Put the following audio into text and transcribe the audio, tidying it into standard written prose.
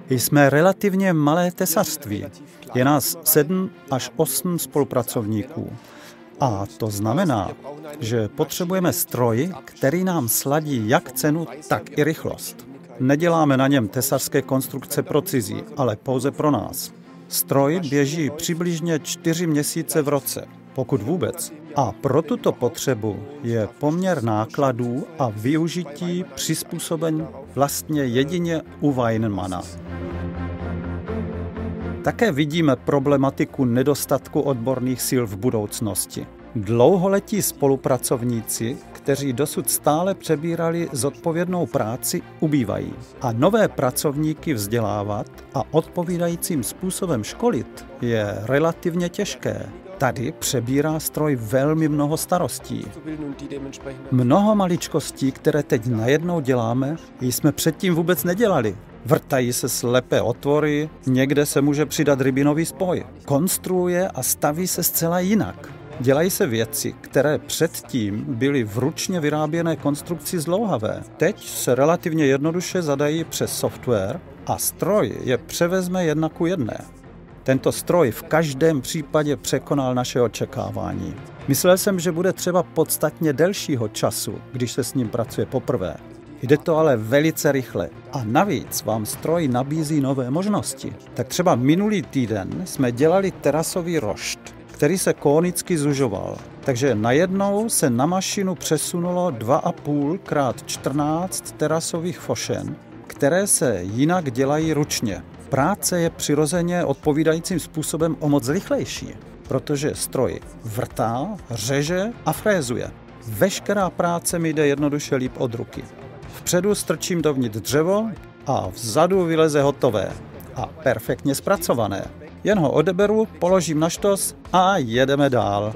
Jsme relativně malé tesařství. Je nás 7 až 8 spolupracovníků. A to znamená, že potřebujeme stroj, který nám sladí jak cenu, tak i rychlost. Neděláme na něm tesařské konstrukce pro cizí, ale pouze pro nás. Stroj běží přibližně 4 měsíce v roce, pokud vůbec. A pro tuto potřebu je poměr nákladů a využití přizpůsoben vlastně jedině u Weinmanna. Také vidíme problematiku nedostatku odborných sil v budoucnosti. Dlouholetí spolupracovníci, kteří dosud stále přebírali zodpovědnou práci, ubývají. A nové pracovníky vzdělávat a odpovídajícím způsobem školit je relativně těžké. Tady přebírá stroj velmi mnoho starostí. Mnoho maličkostí, které teď najednou děláme, jsme předtím vůbec nedělali. Vrtají se slepé otvory, někde se může přidat rybinový spoj. Konstruuje a staví se zcela jinak. Dělají se věci, které předtím byly v ručně vyráběné konstrukci zdlouhavé. Teď se relativně jednoduše zadají přes software a stroj je převezme 1:1. Tento stroj v každém případě překonal naše očekávání. Myslel jsem, že bude třeba podstatně delšího času, když se s ním pracuje poprvé. Jde to ale velice rychle a navíc vám stroj nabízí nové možnosti. Tak třeba minulý týden jsme dělali terasový rošt, který se konicky zužoval. Takže najednou se na mašinu přesunulo 2,5 x 14 terasových fošen, které se jinak dělají ručně. Práce je přirozeně odpovídajícím způsobem o moc rychlejší, protože stroj vrtá, řeže a frézuje. Veškerá práce mi jde jednoduše líp od ruky. Vpředu strčím dovnitř dřevo a vzadu vyleze hotové a perfektně zpracované. Jen ho odeberu, položím na štos a jedeme dál.